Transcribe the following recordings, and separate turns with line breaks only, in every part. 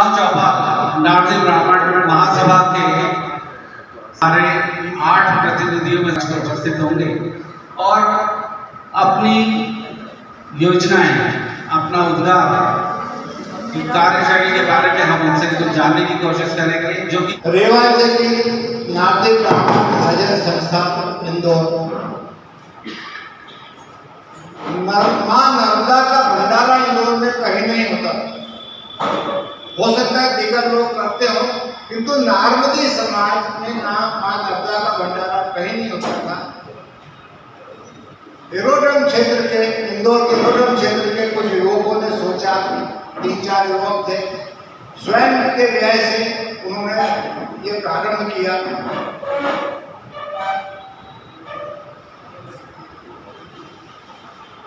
चुनाव चौपाल नारदी ब्राह्मण महासभा के सारे 8 प्रतिनिधियों में उपस्थित होंगे और अपनी योजनाएं, अपना उद्गार, कार्यशैली के बारे में हम उनसे कुछ जानने की कोशिश करेंगे, जो कि
रेवांचली नारदी ब्राह्मण भजन संस्था इंदौर। मां नर्मदा का भंडारा इंदौर में कहीं नहीं होता। हो सकता है दीगर लोग करते हो, किंतु नार्मदी समाज में नाम मां नर्मदा का भंडारा कहीं नहीं होता था। एरोड्रम क्षेत्र के, इंदौर के एरोड्रम क्षेत्र के कुछ युवकों ने सोचा, 3-4 युवक थे, स्वयं के व्यय से उन्होंने ये प्रारंभ किया।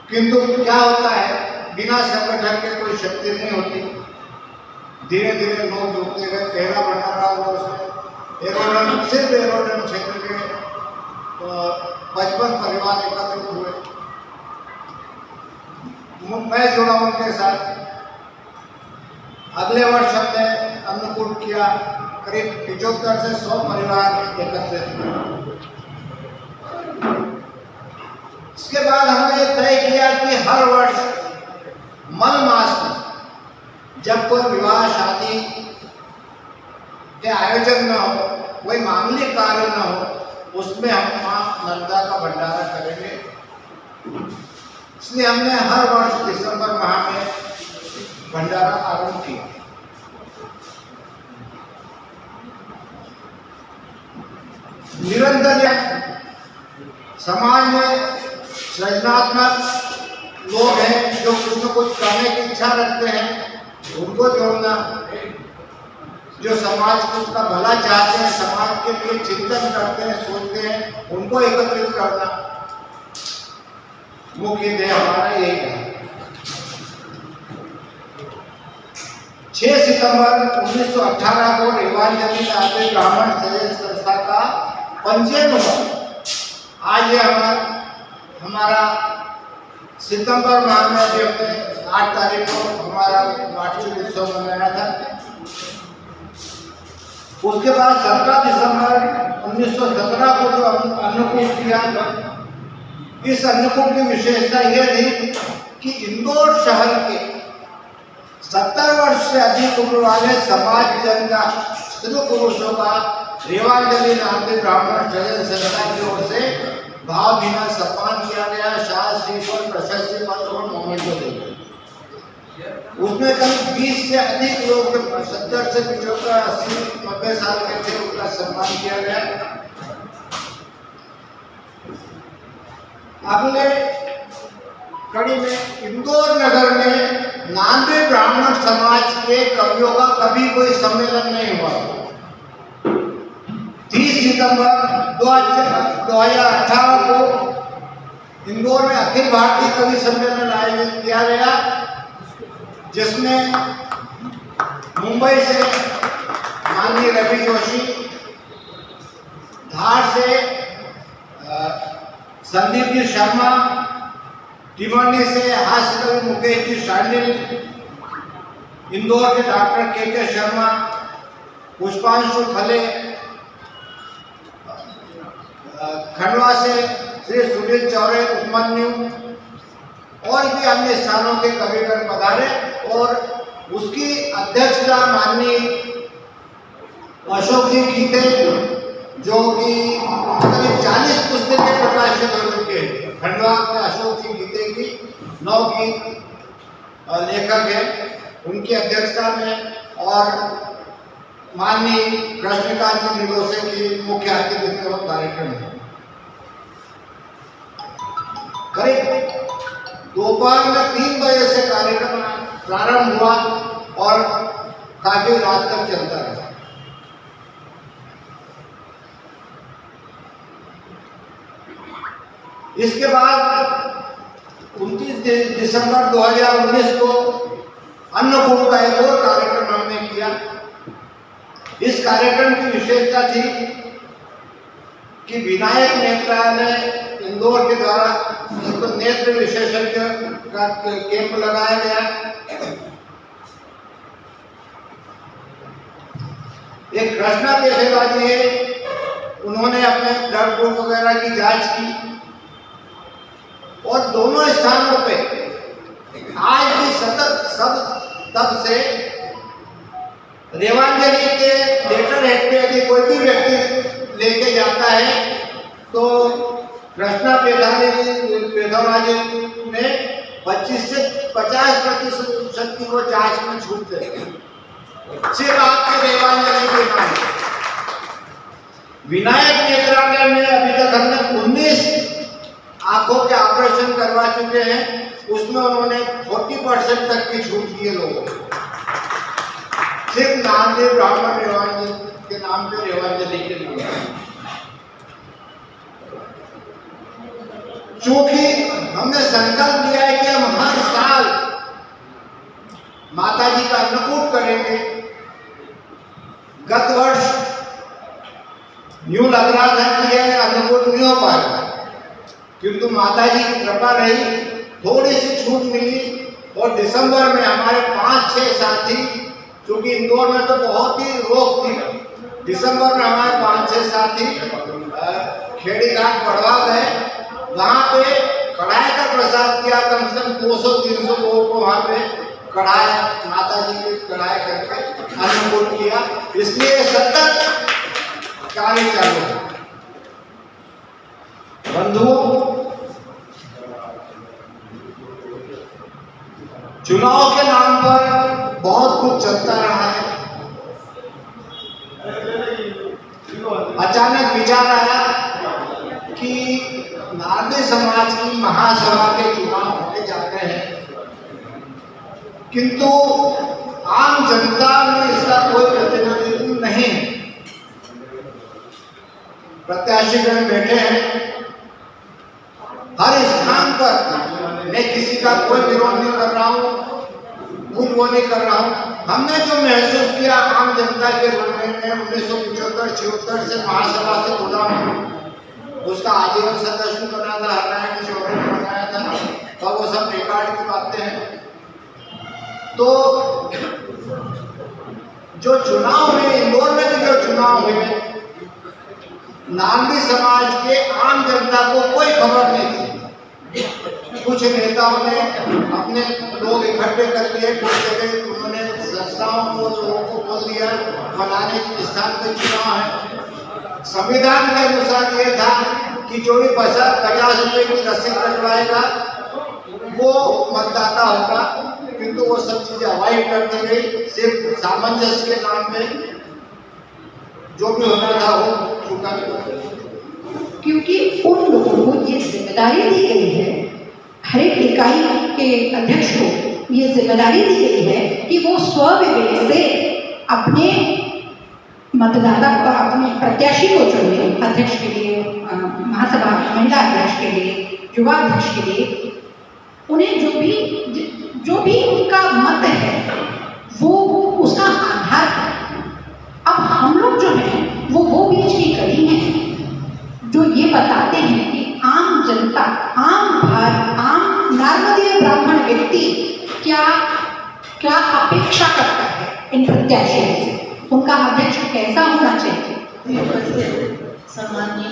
किंतु क्या होता है, बिना संगठन के कोई शक्ति नहीं होती। धीरे धीरे लोग जुड़ते गए। पहला भंडारा हुआ उसमें एरोड्रम, सिर्फ एरोड्रम क्षेत्र के 55 परिवार एकत्रित हुए। मैं जुड़ा उनके साथ। अगले वर्ष हमने अन्नकूट किया। करीब 75 से 100 परिवार एकत्रित हुए। इसके बाद हमने तय किया कि हर वर्ष मल मास में जब कोई विवाह शादी के आयोजन न हो, कोई मामूली कार्य न हो, उसमें हम मां नर्मदा का भंडारा करेंगे। इसलिए हमने हर वर्ष दिसंबर माह में भंडारा आरंभ किया। निरंतर समाज में सृजनात्मक लोग हैं जो कुछ न कुछ करने की इच्छा रखते हैं, उनको जोड़ना, जो समाज का भला चाहते हैं, समाज के लिए चिंतन करते हैं, सोचते हैं, उनको एकत्रित करना मुख्य ध्येय हमारा यही है। 6 सितंबर 1918 को रेवांचली नारदी ब्राह्मण भजन संस्था का पंजीयन हुआ। आज ये हमारा सितंबर माह में भी हमने 8 तारीख को हमारा वार्षिक उत्सव मनाया था। उसके बाद 17 दिसंबर 1917 को जो अन्नकूट किया, इस अन्नकूट की विशेषता यह थी कि इंदौर शहर के 70 वर्ष से अधिक उम्र वाले समाज जन का, स्त्री पुरुषों का रेवांचली नारदी ब्राह्मण भजन संस्था की ओर से भावभीना सम्मान किया गया। शास्त्री पर प्रशस्ति पत्र और मोमेंटो दिए। उसमें करीब 20 से अधिक लोग 70 से 75, 80, 90 साल के थे, उनका सम्मान किया गया। अगले कड़ी में इंदौर नगर में नारदी ब्राह्मण समाज के कवियों का कभी कोई सम्मेलन नहीं हुआ। 30 सितंबर 2018 को इंदौर में अखिल भारतीय कवि सम्मेलन आयोजित किया गया, जिसमें मुंबई से माननीय रवि जोशी, धार से संदीप जी शर्मा, टिमोनी से हास्य कवि मुकेश जी शांडिल, इंदौर के डॉक्टर के शर्मा, पुष्पांशु खले, खंडवा से श्री सुनील चौरे, उपमन्यु और भी अन्य स्थानों के कविगण पधारे और उसकी अध्यक्षता माननीय अशोक जी गीते, जो कि करीब 40 पुस्तकें प्रकाशित हो चुके हैं। खंडवा के अशोक जी गीते की 9 गीत लेखक हैं, उनकी अध्यक्षता में, और माननीय कृष्णकांत जी निलोसे की मुख्य अतिथि के कार्यक्रम है। करीब दोपहर में 3 बजे से कार्यक्रम प्रारंभ हुआ और काफी रात तक चलता रहा। इसके बाद 29 दिसंबर 2019 को अन्नकूट का एक और कार्यक्रम हमने किया। इस कार्यक्रम की विशेषता थी कि विनायक नेत्रालय इंदौर के द्वारा एक नेत्र विशेषज्ञ का कैंप लगाया गया। एक कृष्णा पेशेबाजी है, उन्होंने अपने ब्लड ग्रुप वगैरह की जांच की और दोनों स्थानों पे आज भी सतत सब तब से रेवांजलि के लेटर हेड पे यदि कोई भी व्यक्ति लेके जाता है तो कृष्णा पेथोलॉजी में 25 से 50% की वो जांच में छूट देते हैं। सिर्फ आपके रेवांजलि के नाम विनायक नेत्रालय में अभी तक हमने 19 आंखों के ऑपरेशन करवा चुके हैं, उसमें उन्होंने 40% तक की छूट दी है लोगों को, सिर्फ नामदेव ब्राह्मण रेवांजलि के नाम पे, रेवांजलि के नाम पे। चूंकि हमने संकल्प लिया है कि हम हर साल माता जी का अन्नकूट करेंगे। गत वर्ष न्यू लग रहा था कि यह अन्नकूट नहीं हो पाएगा, किंतु माता जी की कृपा रही, थोड़ी सी छूट मिली और दिसंबर में हमारे 5-6 साथी, क्योंकि इंदौर में तो बहुत ही रोक थी, दिसंबर में हमारे 5-6 साथी खेड़ी घाट बढ़वा गए, वहां पे कढ़ाई का प्रसाद किया। कम से कम 200-300 लोगों को वहां पे कढ़ाई, माता जी की कढ़ाई करके अन्नकूट किया। इसलिए सतत कार्य चालू है। बंधुओं, चुनाव के नाम पर बहुत कुछ चलता रहा है। अचानक विचार आया कि नारदी समाज की महासभा के चुनाव होने जा रहे हैं, किंतु आम जनता में इसका कोई प्रतिनिधित्व नहीं है। प्रत्याशीगण बैठे हैं हर स्थान पर, मैं किसी का कोई विरोध नहीं कर रहा हूँ, कुछ वो नहीं कर रहा हूँ। हमने जो महसूस किया आम जनता के रूप में, 1975-76 से महासभा से जुड़ा हूँ, उसका आजीवन सदस्य बना था, हरनारायण चौधरी ने बनाया था, और वो सब रिकॉर्ड की बातें हैं। तो जो चुनाव हुए इंदौर में, जो चुनाव हुए, नारदी समाज के आम जनता को कोई खबर नहीं थी। कुछ नेताओं ने अपने लोग इकट्ठे कर लिए, कुछ जगह उन्होंने संस्थाओं को, लोगों को बोल दिया फलाने स्थान पे चुनाव है। संविधान के अनुसार ये था कि जो भी 50 रुपए की रसीद कटवाएगा वो मतदाता होगा, किंतु वो सब चीजें अवॉइड करती गई। सिर्फ सामंजस्य के नाम पे जो भी होना था वो चुका,
क्योंकि उन लोगों को ये जिम्मेदारी दी गई है, हर एक इकाई के अध्यक्ष को ये जिम्मेदारी दी गई है कि वो स्वविवेक से अपने मतदाता को, अपने प्रत्याशी को चुने, अध्यक्ष के लिए, महासभा महिला अध्यक्ष के लिए, युवा अध्यक्ष के लिए। उन्हें जो भी उनका मत है वो उसका आधार है। अब हम लोग जो हैं वो बीच की कड़ी हैं जो ये बताते हैं कि आम जनता, आम नॉर्मल ब्राह्मण व्यक्ति क्या अपेक्षा करता है इन प्रत्याशियों से, उनका अध्यक्ष कैसा होना चाहिए।
सम्माननीय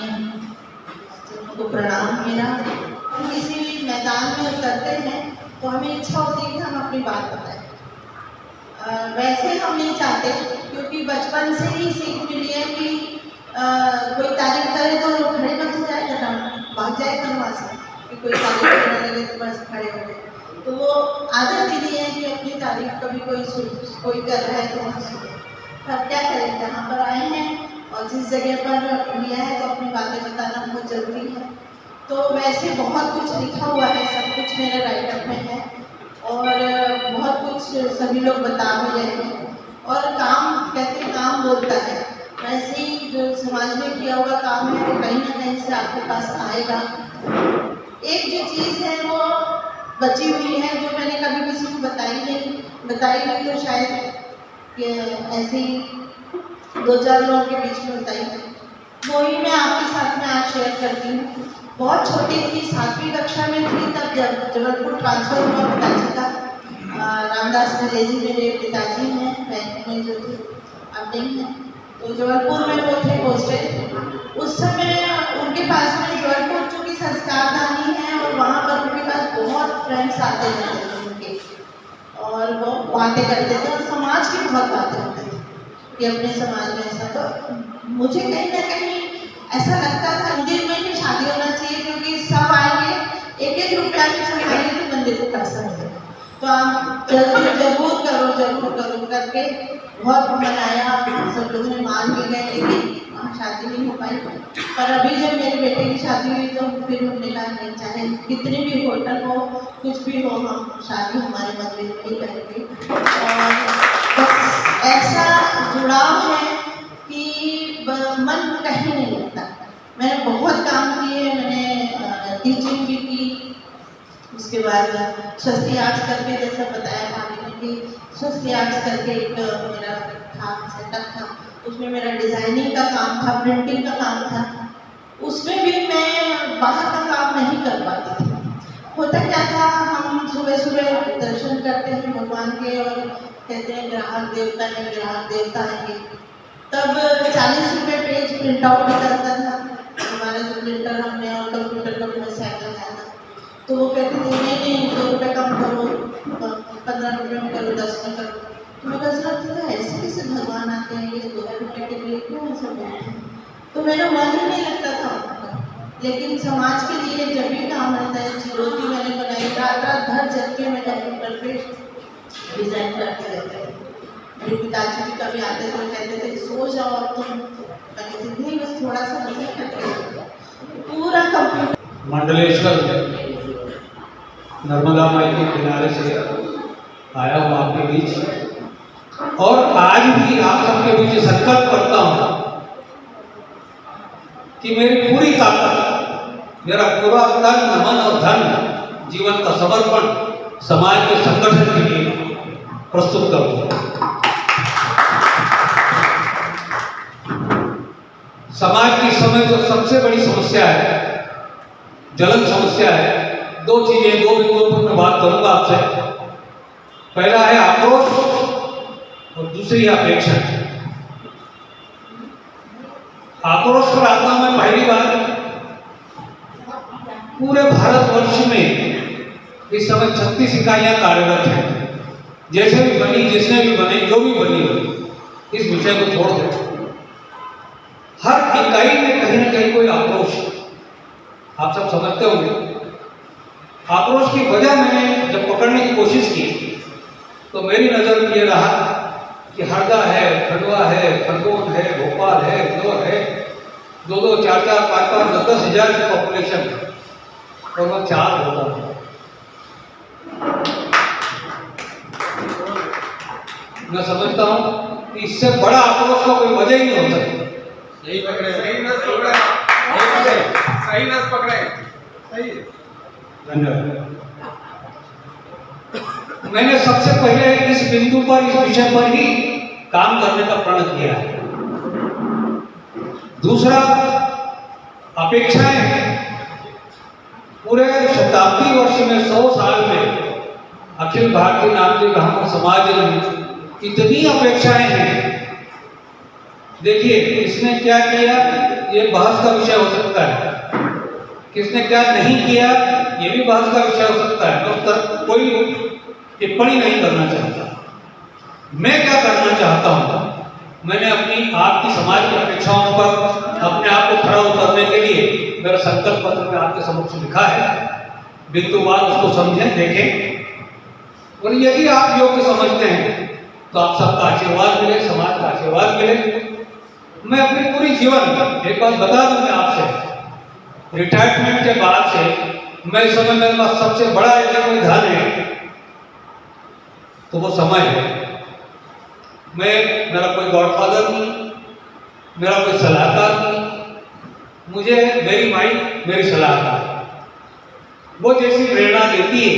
को प्रणाम। मेरा हम किसी भी मैदान में उतरते हैं तो हमें इच्छा होती है कि हम अपनी बात बताएं। वैसे हम नहीं चाहते, क्योंकि बचपन से ही सीख मिली है कि कोई तारीफ करे तो खड़े मत हो जाएगा ना, भाग जाएगा वहाँ से, कि कोई तारीफ करने लगे तो बस खड़े हो गए। तो वो आदत ही नहीं है कि अपनी तारीफ कभी कोई कर रहा है तो वहाँ सुने। पर क्या करें, जहाँ पर आए हैं और जिस जगह पर लिया है तो अपनी बातें बताना बहुत जरूरी है। तो वैसे बहुत कुछ लिखा हुआ है, सब कुछ मेरे राइटअप में है और बहुत कुछ सभी लोग बता भी रहे हैं। और काम कहते हैं काम बोलता है, वैसे ही जो समाज में किया हुआ काम है वो कहीं ना कहीं से आपके पास आएगा। एक जो चीज़ है वो बची हुई है जो मैंने कभी किसी को बताई नहीं तो शायद ऐसे ही 2-4 लोगों के बीच में बताई, वो ही मैं आपके साथ में आज शेयर करती हूँ। बहुत छोटी थी, 7वीं कक्षा में थी तब जब जबलपुर ट्रांसफ़र हुआ पिताजी का। रामदास नरेजी मेरे पिताजी हैं, बैंक में जो थे, अब नहीं है। तो जबलपुर में वो थे पोस्टेड। उस समय उनके पास में जबलपुर चूँकि संस्कारधानी है और वहाँ पर उनके पास बहुत फ्रेंड्स आते जाते थे उनके, और वो बातें करते थे और समाज की बहुत बातें होती थी कि अपने समाज में ऐसा। तो मुझे कहीं ना कहीं ऐसा लगता था मंदिर में ही शादी होना चाहिए, क्योंकि सब आएंगे, एक एक रुपया की चढ़ाएंगे तो मंदिर को पैसा मिलेगा। तो आप जरूर करो करके बहुत मनाया, सब लोगों ने मान भी गए, लेकिन हम शादी नहीं हो पाई। पर अभी जब मेरे बेटे की शादी हुई तो फिर हमने कहा नहीं, चाहे कितने भी होटल हो, कुछ भी हो, हम शादी हमारे मंदिर में ही करेंगे। और बस ऐसा जुड़ाव है कि मन कहीं नहीं लगता। मैंने बहुत काम किए, मैंने टीचिंग भी की, उसके बाद स्वस्ति आर्ट्स करके, जैसा बताया भाभी ने कि स्वस्ति आर्ट्स करके एक मेरा था सेटअप था, उसमें मेरा डिज़ाइनिंग का काम था, प्रिंटिंग का काम था। उसमें भी मैं बाहर का काम नहीं कर पाती थी। होता क्या था, हम सुबह सुबह दर्शन करते हैं भगवान के और कहते हैं ग्राहक देवता है, ग्राहक देवता है। तब 40 रुपये पेज प्रिंट आउट करता था हमारा जो प्रिंटर, हमने और कंप्यूटर का भी साइकिल है ना, तो वो कहते थे नहीं 2 रुपये कम करो, 15 रुपये में करो, 10 में करो। तो मैं कह रहा था ऐसे कैसे भगवान आते हैं, ये 2 रुपये के लिए क्यों ऐसा बोलते हैं। तो मेरा मन ही नहीं लगता था उनका। लेकिन समाज के लिए जब भी काम रहता है, चिरोती मैंने बनाई, रात भर जग के मैं कंप्यूटर पे डिज़ाइन करते रहते थे। मेरे पिताजी भी कभी आते थे, कहते थे सो जाओ अब तुम, कहते थे नहीं बस थोड़ा सा बदल करके पूरा कंप्यूटर।
मंडलेश्वर नर्मदा माई के किनारे से आया हूँ आपके बीच, और आज भी आप सबके बीच संकल्प करता हूँ कि मेरी पूरी ताकत, मेरा पूरा तन मन और धन, जीवन का समर्पण समाज के संगठन के लिए प्रस्तुत करूँगा। समाज की समय जो सबसे बड़ी समस्या है, जलन समस्या है, 2 चीजें, 2 बिंदुओं पर मैं बात करूंगा आपसे। पहला है आक्रोश और दूसरी है अपेक्षा। आक्रोश पर आता हूं मैं पहली बार। पूरे भारतवर्ष में इस समय 36 इकाइयां कार्यरत हैं। जैसे भी बनी, जिसने भी बने, जो भी बनी हो, इस विषय को छोड़ दें। हर इकाई में कहीं ना कहीं कोई आक्रोश, आप सब समझते होंगे। आक्रोश की वजह मैंने जब पकड़ने की कोशिश की तो मेरी नज़र में ये रहा कि हरदा है, खंडवा है, खरगोन है, भोपाल है, इंदौर है, 2-2, 4-4, 5-5, 10-10 हज़ार की पॉपुलेशन है, और मैं 4 होता हूँ। मैं समझता हूँ कि इससे बड़ा आक्रोश का कोई वजह ही नहीं होता।
सही पकड़े, सही नस पकड़े, सही।
धन्यवाद। मैंने सबसे पहले इस बिंदु पर, इस विषय पर ही काम करने का प्रण किया है। दूसरा, अपेक्षाएं। पूरे शताब्दी वर्ष में, 100 साल में अखिल भारतीय नामदेव ब्राह्मण समाज में इतनी अपेक्षाएं हैं। देखिए, किसने क्या किया ये बहस का विषय हो सकता है, किसने क्या नहीं किया ये भी बहस का विषय हो सकता है। तो कोई टिप्पणी नहीं करना चाहता। मैं क्या करना चाहता हूँ, मैंने अपनी आपकी समाज की अपेक्षाओं पर अपने आप को खड़ा उतरने के लिए मेरा संकल्प पत्र में आपके समक्ष लिखा है। बिंदुवार उसको समझें, देखें, और यदि आप योग्य समझते हैं तो आप सबका आशीर्वाद मिले, समाज का आशीर्वाद मिले। मैं अपनी पूरी जीवन, एक बात बता दूं मैं आपसे, रिटायरमेंट के बाद से मैं इस समय मेरे पास सबसे बड़ा यदि कोई धन है तो वो समय है। मेरा कोई गॉडफादर नहीं, मेरा कोई सलाहकार नहीं, मुझे मेरी माई मेरी सलाहकार है। वो जैसी प्रेरणा देती है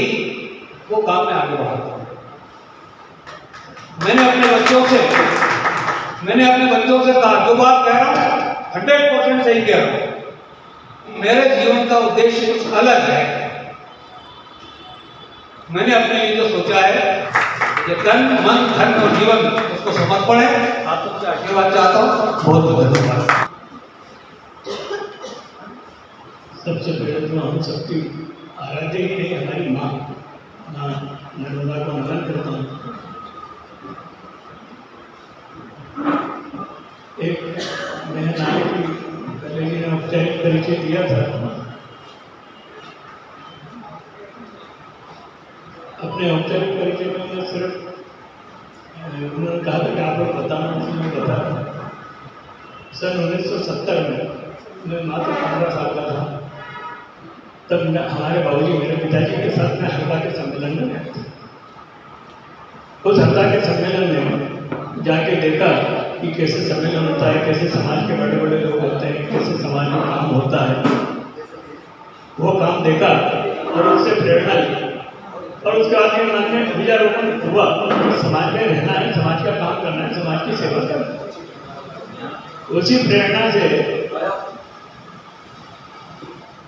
वो काम में आगे बढ़ाता हूँ। मैंने अपने बच्चों से कहा, जो बात कह रहा हूँ 100% सही कह रहा हूँ, मेरे जीवन का उद्देश्य कुछ अलग है। मैंने अपने लिए जो सोचा है ये तन मन धन और जीवन उसको समर्पण है। आप सबसे आशीर्वाद चाहता हूँ। बहुत बहुत धन्यवाद।
सबसे पहले तो हम सबकी आराध्य ही नहीं, हमारी माँ नर्मदा को नमन करता हूँ। एक बहन आई थी, पहले जी ने औपचारिक परिचय दिया था। अपने औपचारिक परिचय में उन्होंने सिर्फ उन्होंने कहा था कि आप लोग बताना, उसने बताया। सन 1970 में मैं मात्र 15 साल का था। तब हमारे बाबूजी मेरे पिताजी के साथ में हरदा के सम्मेलन में गए थे। उस हरदा के सम्मेलन में जाके देखा कि कैसे सम्मेलन होता है, कैसे समाज के बड़े बड़े लोग होते हैं, कैसे समाज में काम होता है। वो काम देखा और उससे प्रेरणा ली और उसके बाद ये मन में बीजारोपण हुआ कि समाज में रहना है, समाज का काम करना है, समाज की सेवा करना है। उसी प्रेरणा से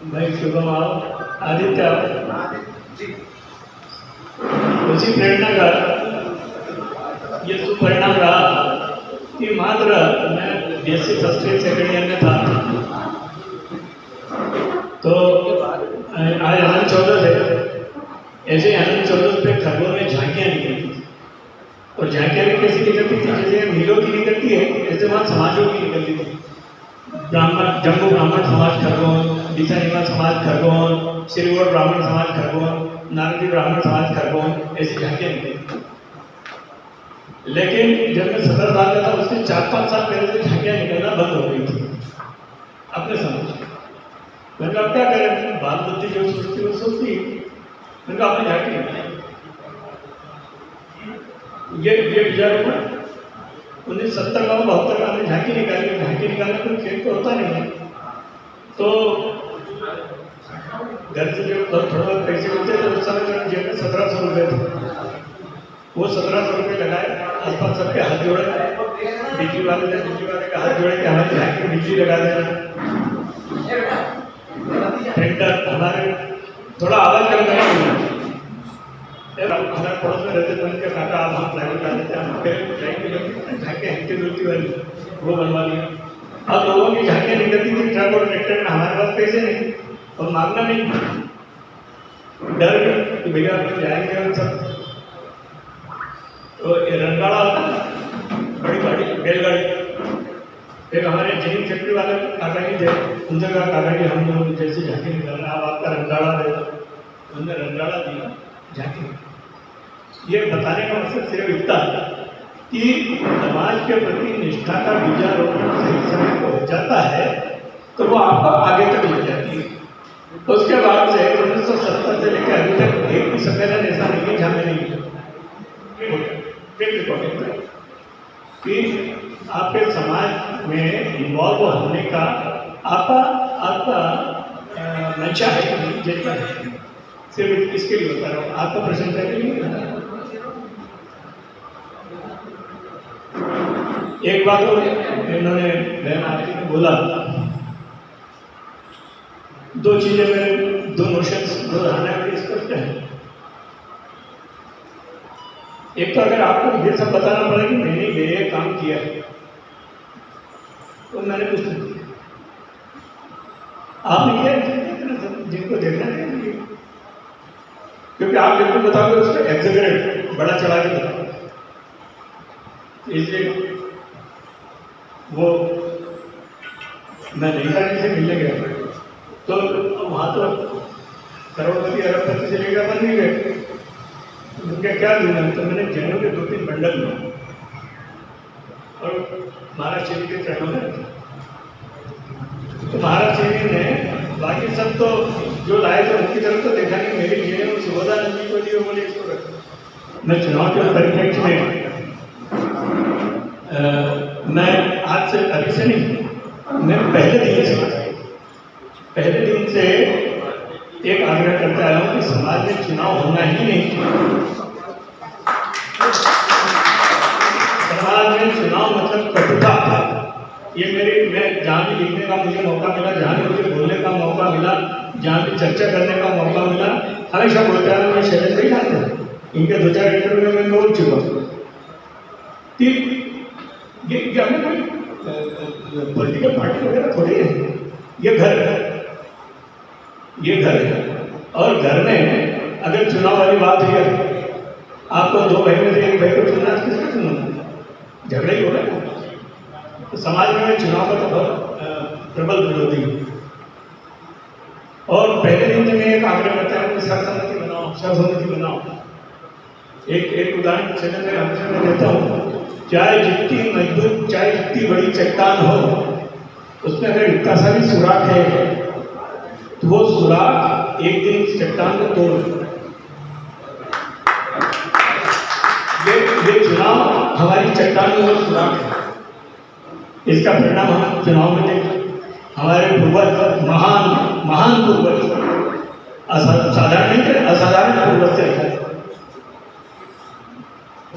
भाई शुभम आओ, आदित्य आओ। उसी प्रेरणा का ये सुपरिणाम रहा कि मात्र मैं BSc first year second year में था तो आज आनंद चौदस है। ऐसे आनंद चौदस पे खरगोन में झांकियाँ निकलती थी और झांकियाँ भी कैसी निकलती थी, जैसे मिलों की निकलती है ऐसे वहाँ समाजों की निकलती थी। ब्राह्मण जम्मू ब्राह्मण समाज खरगोन, दिशानिमा समाज खरगोन, श्रीगोड़ ब्राह्मण समाज खरगोन, नारदी ब्राह्मण समाज खरगोन, ऐसी झांकियाँ निकलती। लेकिन जब मैं 17 साल का था उसके 4-5 साल पहले से झांकियाँ निकलना बंद हो गई थी अपने समझ। मैंने कहा अब क्या करें, बाल बुद्धि जो सोचती वो सोचती। मैंने कहा अपनी झांकी निकाली। ये बीजारोपण 1970 का 72 का हमने झांकी निकाली। झांकी निकालने कोई खेत तो होता नहीं है, तो घर से जो थोड़ा बहुत पैसे होते थे उस समय मेरे जेब में 1700 रुपये थे। वो 1700 रुपये लगाए, आसपास सबके हाथ जोड़े, बिजली वाले का हाथ जोड़े कि हमारी झांकी में बिजली लगा देना। ट्रैक्टर हमारे थोड़ा आवाज कम करना, हमारे पड़ोस में रहते थे, उनके काका आप हम प्लाइवुड डाल देते हैं, झांकियाँ हिलती डुलती वाली वो बनवा लिया। अब लोगों की झांकियाँ निकलती थी ट्रक और ट्रैक्टर में, हमारे पास पैसे नहीं और मांगना नहीं, डर कि भैया अपन जाएंगे और सब। तो ये रंगाड़ा बड़ी गाड़ी बैलगाड़ी, एक हमारे इंजीनियरिंग फैक्ट्री वाले काका जी थे, उनसे कहा काका जी हम लोग जैसे झांकी निकालना है, आप आपका रंगाड़ा दे दो। उन्होंने रंगाड़ा दिया, झांकी। ये बताने का मकसद सिर्फ इतना कि समाज के प्रति निष्ठा का बीजारोपण सही समय पर हो जाता है तो वो आपको आगे तक ले जाती है। उसके बाद से 1970 से लेकर अभी तक एक भी सम्मेलन ऐसा नहीं है जहाँ में नहीं कि आपके समाज में इन्वॉल्व होने का आपका मंशा है कि नहीं, जज्बा है। सिर्फ इसके लिए बता रहा हूँ, आपका प्रशंसा के लिए। एक बात तो इन्होंने बहन आरती ने बोला, दो चीजें मेरे दो नोशंस दो धारणा बड़ी स्पष्ट है। एक तो अगर आपको ये सब बताना पड़ा कि मैंने ये काम किया है तो मैंने कुछ नहीं किया। आपने किया जिनको देखना चाहिए, क्योंकि आप जिनको बताओगे उसको एक्सैजरेट बड़ा चढ़ा के बताओगे, इसलिए वो मैं नेता जी से मिलने गया तो वहाँ तो करोड़पति अरबपति से लेकर बन नहीं गए। उनके क्या दूंगा, तो मैंने जैनों के 2-3 बंडल में और महाराज जी के चरणों में, तो महाराज जी ने बाकी सब तो जो लाए थे उनकी तरफ तो देखा नहीं, मेरी लिए और सुबोधानंद जी को लिए बोले इसको रखो। मैं चुनाव के परिप्रेक्ष्य में मैं आज से अभी से नहीं, मैं पहले दिन से एक आग्रह करते आया हूँ कि समाज में चुनाव होना ही नहीं चाहिए। समाज में चुनाव मतलब कटुता। ये मैं जहाँ भी लिखने का मुझे मौका मिला, जहाँ भी मुझे बोलने का मौका मिला, जहाँ भी चर्चा करने का मौका मिला, हमेशा बोलते हैं मैं शैलेंद्र ही आते हैं इनके 2-4 इंटरव्यू में बोल चुका हूँ कि ये हमें कोई पॉलिटिकल पार्टी वगैरह थोड़ी है, ये घर है, ये घर है। और घर में अगर चुनाव वाली बात है, आपको 2 भाई में से एक भाई को चुनना, किसको चुनना? झगड़ा ही होगा ना। तो समाज में चुनाव का तो बहुत प्रबल विरोधी है। और पहले दिन में एक आग्रह करता है कि सर्वसम्मति बनाओ, सर्वसम्मति बनाओ। एक उदाहरण चैनल में हमेशा मैं देता हूँ, चाहे जितनी मजबूत, चाहे जितनी बड़ी चट्टान हो, उसमें अगर इतना सा भी सुराख है तो वो सुराख एक दिन इस चट्टान को तोड़। ये चुनाव हमारी चट्टान में वो सुराख है। इसका परिणाम हम चुनाव में देखें। हमारे पूर्वज महान पूर्वज, साधारण नहीं थे, असाधारण पूर्वज से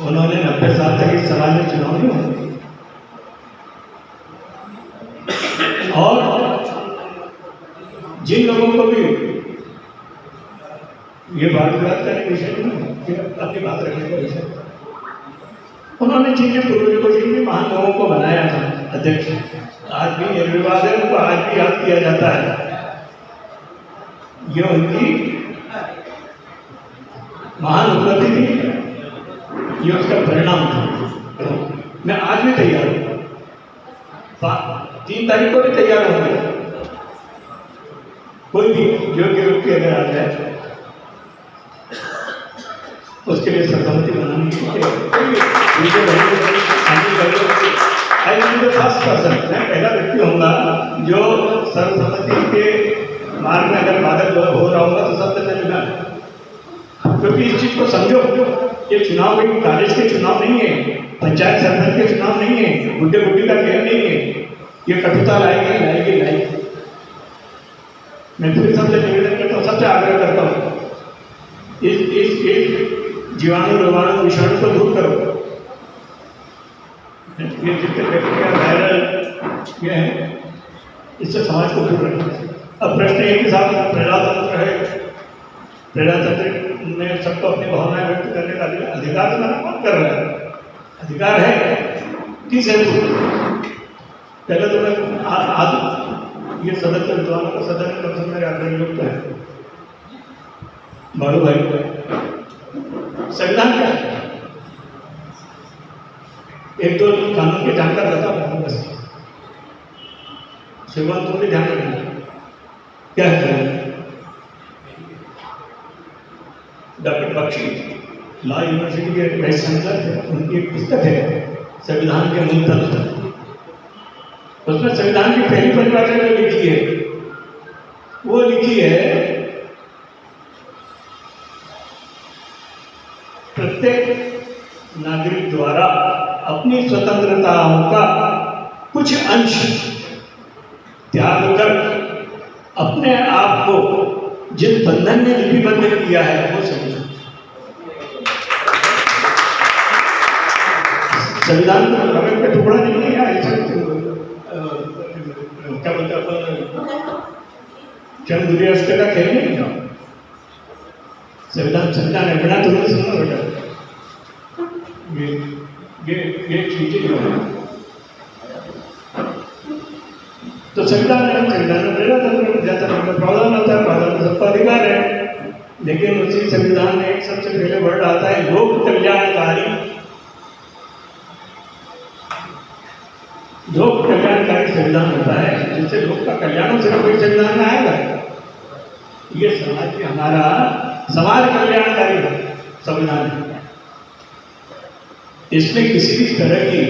उन्होंने 90 साल तक इस समाज में चुनाव नहीं होने। और जिन लोगों को भी ये बात करने का विषय नहीं, अपनी बात रखने का विषय, उन्होंने जिन पूर्वजों को, जिन महान लोगों को बनाया था अध्यक्ष, आज भी निर्विवाद है, उनको आज भी याद किया जाता है। ये उनकी महान उपलब्धि थी, ये उसका परिणाम था। मैं आज भी तैयार हूँ, 3 तारीख को भी तैयार होंगे। कोई भी योग्य व्यक्ति अगर आ जाए उसके लिए सर्वसम्मति बनाने की फर्स्ट पर्सन, मैं पहला व्यक्ति होऊंगा जो सर्वसम्मति के मार्ग में अगर बाधक हो रहा होगा तो सबसे पहले मैं। क्योंकि इस चीज को समझो, ये चुनाव कोई कॉलेज के चुनाव नहीं है, पंचायत सरपंच के चुनाव नहीं है, बुड्ढे बुड्ढी का खेल नहीं है। ये कटुता लाएगी। मैं फिर सबसे निवेदन करता हूँ, सबसे आग्रह करता हूँ, इस जीवाणु, रोगाणु, विषाणु को दूर करो। ये जितने बैक्टीरिया, वायरल ये है, इससे समाज को दूर रखना। अब प्रश्न एक के साथ प्रजातंत्र है, प्रजातंत्र में सबको अपनी भावनाएं व्यक्त करने का अधिकार तो मैंने कौन कर रहा है? अधिकार है, किस हेतु? पहले तो मैं आज ये सदस्य विद्वानों का सदन में कम से मेरे आग्रह युक्त है, बालू भाई, संविधान क्या है? 1-2 कानून के जानकार रहता हूँ बस, शिवराम तुम भी ध्यान रखना क्या है। डॉक्टर बख्शी लॉ यूनिवर्सिटी के वाइस चांसलर थे, उनकी एक पुस्तक है संविधान के मूल तत्व। उसमें संविधान की पहली परिभाषा जो लिखी है, वो लिखी है, प्रत्येक नागरिक द्वारा अपनी स्वतंत्रताओं का कुछ अंश त्याग कर अपने आप को जिस बंधन में लिपिबद्ध किया है वो संविधान। संविधान को रबड़ का टुकड़ा नहीं है, क्या बोलते अपन चंद दुर्यास्त का खेल नहीं है। संविधान है, बिना तुम्हें सुनो बेटा, ये चीजें जो है तो संविधान है, संविधान में प्रजातंत्र में प्रावधान होता है, प्रावधान में सबका अधिकार है। लेकिन उसी संविधान में एक सबसे पहले वर्ड आता है लोक कल्याणकारी। लोक कल्याणकारी संविधान होता है जिससे लोक का कल्याण हो, सिर्फ कोई संविधान में आएगा। ये समाज के हमारा समाज कल्याणकारी संविधान है। इसमें किसी भी तरह की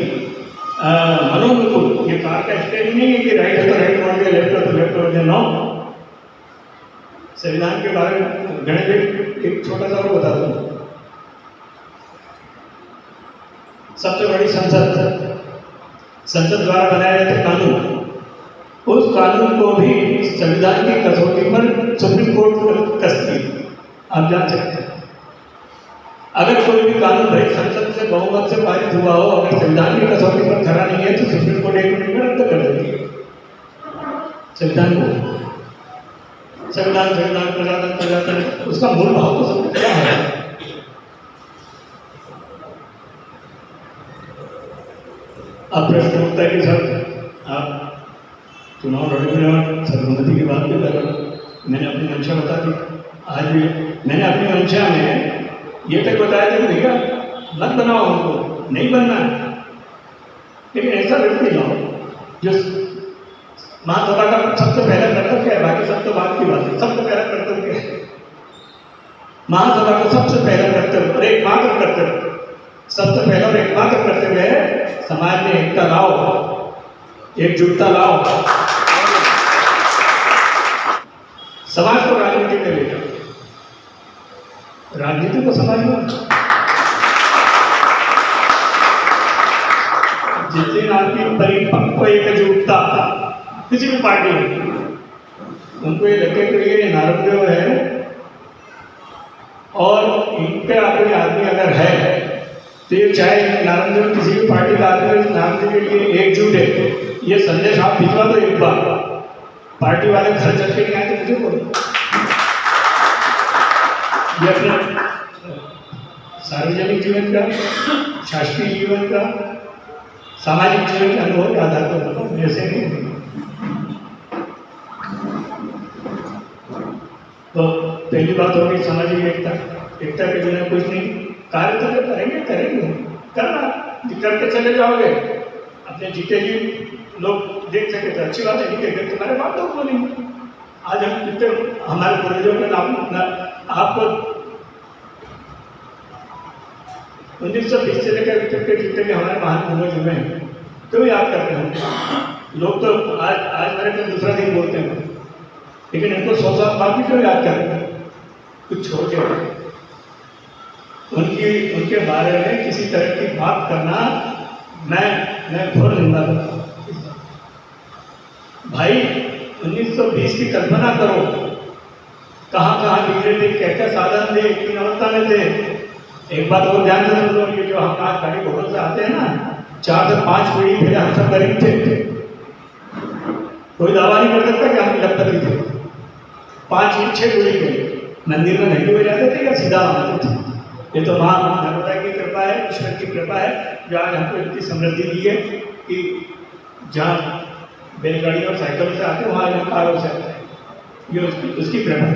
मनोनुकूल, ये कार का स्टेज नहीं है कि राइट है तो राइट मोड़ दिया, लेफ्ट है तो लेफ्ट मोड़ दिया, नो। संविधान के बारे में गणित एक छोटा सा और बता दूं। सबसे बड़ी संसद द्वारा बनाए जाते कानून, उस कानून को भी संविधान की कसौटी पर सुप्रीम कोर्ट कसती है। आप जान सकते हैं, अगर कोई भी कानून भाई संसद से बहुमत से पारित हुआ हो, अगर संविधान की कसौटी पर खरा नहीं है तो सुप्रीम कोर्ट 1 मिनट में रद्द कर देती है संविधान को। संविधान प्रजातंत्र, उसका मूल भाव तो सब क्या है? अब प्रश्न उठता है कि सर आप चुनाव लड़ेंगे और सर्वसम्मति की बात भी कर रहे हो। मैंने अपनी मंशा बता दी। आज भी मैंने अपनी मंशा में ये तक बताया था कि भैया मत बनाओ हमको, नहीं बनना है, लेकिन ऐसा व्यक्ति लाओ जो महासभा का सबसे पहला कर्तव्य है, बाकी सब तो बात की बात है। सबसे पहला कर्तव्य है महासभा का, सबसे पहला कर्तव्य और एकमात्र कर्तव्य, सबसे पहला और एकमात्र कर्तव्य है समाज में एकता लाओ, एकजुटता लाओ, समाज को राजनीति में ले जाओ, राजनीति को समाज में। जिस दिन आपकी परिपक्व एकजुटता किसी भी पार्टी में, उनको ये लगे कि ये नारंदेव है और इन पे कोई आदमी अगर है तो ये चाहे नारंदेव किसी भी पार्टी का आदमी नारंदेव के लिए एकजुट है, ये संदेश आप भिजवा दो एक बार। पार्टी वाले घर चल के नहीं आए तो मुझे बोलो। ये अपने सार्वजनिक जीवन का, शासकीय जीवन का, सामाजिक जीवन के अनुभव के आधार पर बताओ, ऐसे नहीं। तो पहली बात होगी सामाजिक एकता। एकता के बिना कुछ नहीं। कार्य तो जो करेंगे करना, करके चले जाओगे, अपने जीते जी लोग देख सके तो अच्छी बात है, नहीं देखे तुम्हारे बात तो बोलेंगे। आज हम कितने हमारे पूर्वजों के नाम आपको 1920 से लेकर अभी तक के जितने भी हमारे महान पूर्वज हुए हैं तो याद करते हैं लोग। तो आज मेरे को दूसरा दिन बोलते हैं, लेकिन इनको 100 साल बाद भी क्यों याद करते हैं? कुछ छोड़ के उनके बारे में किसी तरह की बात करना मैं घोर निंदा करता हूँ। भाई 1920 की कल्पना करो, कहाँ बिगड़े थे, क्या साधन थे, किन अवस्था में थे। एक बात और ध्यान से सुनो, ये जो हम आज गाड़ी घोड़ों से आते हैं ना, 4 से 5 पीढ़ी पहले हम सब गरीब थे। कोई दावा नहीं कर सकता कि हम लखपति थे। 5-6 पीढ़ी पहले मंदिर में नहीं हुए जाते थे या सीधा आते थे। ये तो माँ नर्मदा की कृपा है, ईश्वर की कृपा है जो आज हमको इतनी समृद्धि दी है कि जहाँ बैलगाड़ी और साइकिल से आते वहाँ यहाँ कारों से आते हैं। ये उसकी कृपा है।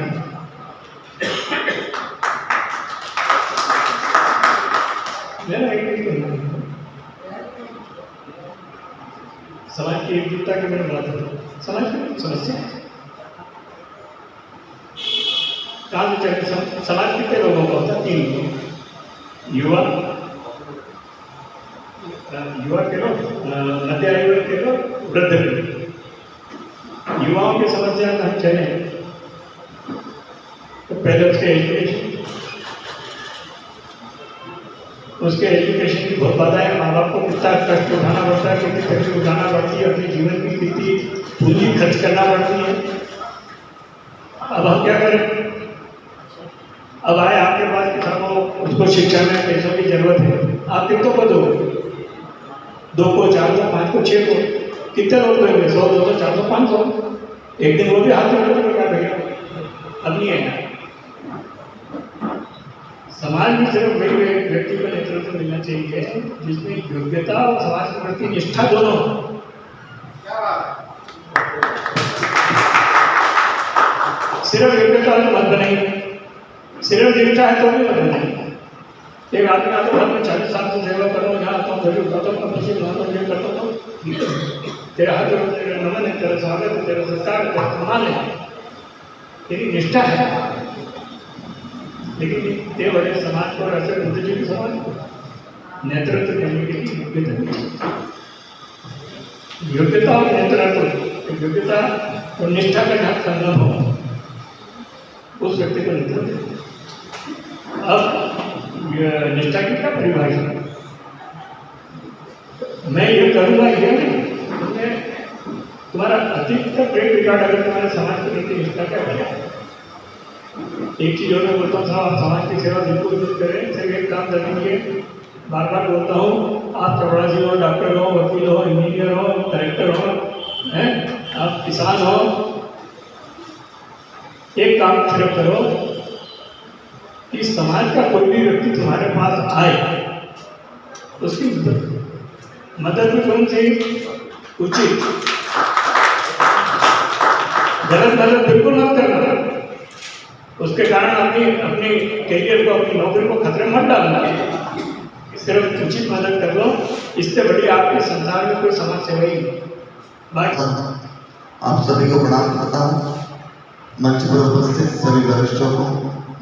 समाज की एकजुटता की मैंने बात है। समाज की समस्या कहाँ से चले? समाज कितने लोगों का होता है? 3 लोग, युवा के लोग, मध्य आयु के लोग, वृद्ध के लोग। युवाओं की समस्या में हम चले तो पहले उसके एजुकेशन की बहुत बाधा है। माँ बाप को कितना कष्ट उठाना पड़ता है, कितनी तकलीफ उठाना पड़ती है, अपने जीवन की कितनी पूंजी खर्च करना पड़ती है। अब हम क्या करें? अब आए आपके पास कि साहब उसको शिक्षा में पैसों की जरूरत है, आप कितनों को दोगे? 2 को, 4 को, 5 को, 6 को, कितने लोग देंगे? 100, 200, 400, 500। एक दिन वो भी हाथ में लगा भैया, अब नहीं है। समाज में सिर्फ वही व्यक्ति को नेतृत्व मिलना चाहिए जिसमें योग्यता और समाज के प्रति निष्ठा दोनों। सिर्फ योग्यता तो मत बनाइए, सिर्फ निष्ठा है तो भी मत बनाइए। एक आदमी आता है, मैं 40 साल से सेवा कर रहा हूँ, यहाँ आता हूँ, गरीब खाता हूँ, अपनी ये करता हूँ, तेरा हाथ जोड़, तेरा नमन है, तेरा स्वागत है, तेरा सत्कार है, तेरा सम्मान है, तेरी निष्ठा है। लेकिन ये बड़े समाज को और ऐसे बुद्धिजीवी समाज को नेतृत्व करने के लिए योग्यता और नेतृत्व, योग्यता और निष्ठा का जहाँ संगम हो उस व्यक्ति को नेतृत्व। अब निष्ठा की क्या परिभाषा? मैं ये करूँगा ये नहीं, तुम्हारा अतीत का ट्रेड रिकॉर्ड अगर तुम्हारे समाज के प्रति निष्ठा क्या है। एक चीज और मैं बोलता हूँ, आप समाज की सेवा बिल्कुल भी करें, सिर्फ एक काम करेंगे। बार बार बोलता हूँ, आप चपरासी हो, डॉक्टर हो, वकील हो, इंजीनियर हो, कलेक्टर हो, हैं, आप किसान हो, एक काम सिर्फ करो कि समाज का कोई भी व्यक्ति तुम्हारे पास आए उसकी मदद। मदद भी कौन सी उचित, गलत मदद बिल्कुल मत करना। उसके कारण अपनी करियर को, अपनी नौकरी को खतरे में मत डालना। सिर्फ उचित मदद कर लो, इससे बड़ी आपके संसार में कोई समाज सेवा ही नहीं। बाकी
आप सभी को प्रणाम करता हूँ। मंच पर उपस्थित सभी वरिष्ठों को,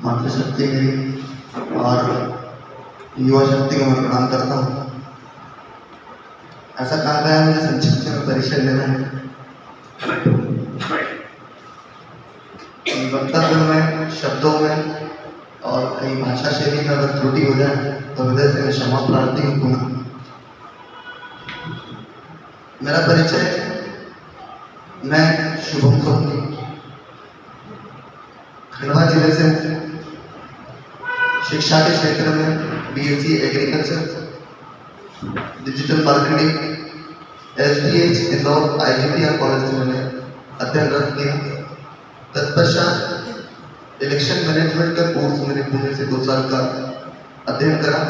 मातृशक्ति मेरी और युवा शक्ति को मैं प्रणाम करता हूँ। ऐसा कहा गया है मुझे संक्षिप्त में परिचय लेना है। वक्तव्य में, शब्दों में और कई भाषा शैली में अगर त्रुटि हो जाए तो हृदय से मैं क्षमा प्रार्थी हूँ। मेरा परिचय, मैं शुभम सोनी, खंडवा जिले से, शिक्षा के क्षेत्र में BSc agriculture, digital marketing, SDH Indore IGTR college से मैंने अध्ययनरत किया। तत्पश्चात इलेक्शन मैनेजमेंट का कोर्स मैंने पुणे से 2 साल का अध्ययन करा।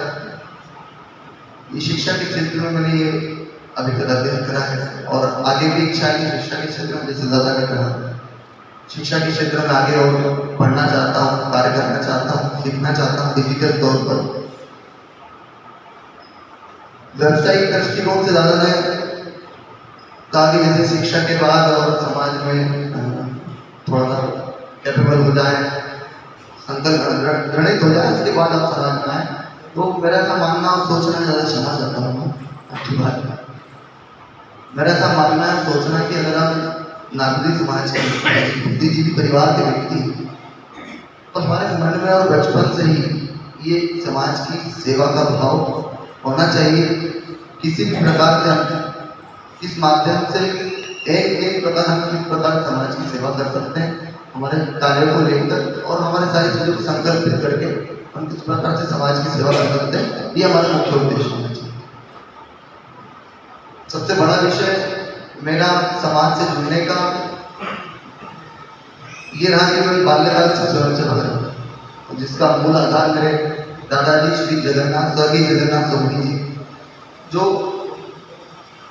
ये शिक्षा के क्षेत्र में मैंने ये अभी तक अध्ययन करा है और आगे भी इच्छा है कि शिक्षा के क्षेत्र में, जैसे दादा ने कहा, शिक्षा के क्षेत्र में आगे और पढ़ना चाहता हूँ, कार्य करना चाहता हूँ, सीखना चाहता हूँ डिजिटल तौर पर। व्यावसायिक दृष्टिकोण से दादा ने कहा कि जैसे शिक्षा के बाद और समाज में थोड़ा सा कैपेबल हो जाए, संकल्प दृढ़ित हो जाए, उसके बाद आप समाज में आए। तो मेरा ऐसा मानना और सोचना है, ज़्यादा क्षमा चाहता हूँ अच्छी बात है, मेरा ऐसा मानना है सोचना कि अगर आप नागरिक समाज के बुद्धिजीवी परिवार के व्यक्ति, तो हमारे मन में और बचपन से ही ये समाज की सेवा का भाव होना चाहिए। किसी भी प्रकार से हम किस माध्यम से एक प्रकार हम किस प्रकार समाज की सेवा कर सकते हैं, हमारे कार्यों को लेकर और हमारे सारी चीज़ों को संकल्पित करके हम किस प्रकार से समाज की सेवा कर सकते हैं, ये हमारा मुख्य उद्देश्य होना चाहिए। सबसे बड़ा विषय मेरा समाज से जुड़ने का ये रहा कि मैं बाल्यकाल से स्वयं से बना, जिसका मूल आधार मेरे दादाजी श्री जगन्नाथ, स्वर्गीय जगन्नाथ सोनी जी, जो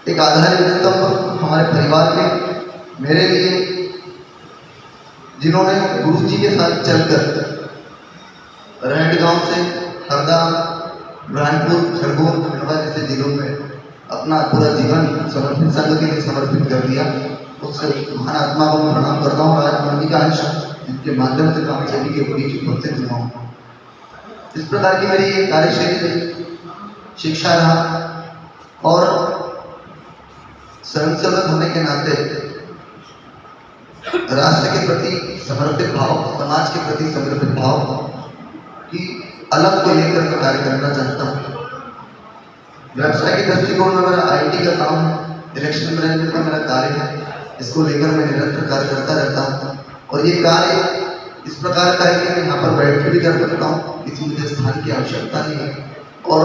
एक आधार स्तंभ हमारे परिवार के मेरे लिए, जिन्होंने गुरु जी के साथ चलकर रहट गांव से हरदा, बुरहानपुर, खरगोन, खंडवा जैसे जिलों में अपना पूरा जीवन समर्पित, संघ के लिए समर्पित कर दिया। उस महान आत्मा को मैं प्रणाम करता हूँ। आज मंडी का अंश जिनके माध्यम से काम सभी के बीच उपस्थित हुआ हूँ। इस प्रकार की मेरी ये कार्यशैली रही, शिक्षा रहा और स्वयंसेवक होने के नाते राष्ट्र के प्रति समर्पित भाव, समाज के प्रति समर्पित भाव की अलग को लेकर मैं कार्य करना चाहता हूँ। व्यवसाय के दृष्टिकोण में मेरा IT का काम है, इलेक्शन मैनेजमेंट का मेरा कार्य है, इसको लेकर मैं निरंतर कार्य करता रहता हूँ। और ये कार्य इस प्रकार का है कि मैं यहाँ पर बैठ के भी कर सकता हूँ, किसी मुझे स्थान की आवश्यकता नहीं है। और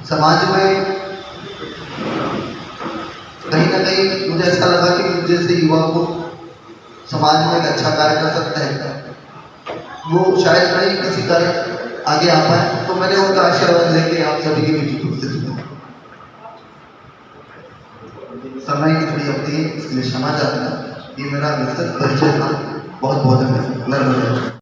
समाज में कहीं ना कहीं मुझे ऐसा लगा कि मुझे जैसे युवा को समाज में एक अच्छा कार्य कर सकते हैं, वो शायद नहीं किसी कार्य आगे आ पाए, तो मैंने उनका आशीर्वाद लेके आप सभी के बीच उपस्थित हुआ। समय की थोड़ी अवधि है, इसके लिए क्षमा चाहता हूँ। ये मेरा विस्तृत परिचय था। बहुत बहुत धन्यवाद।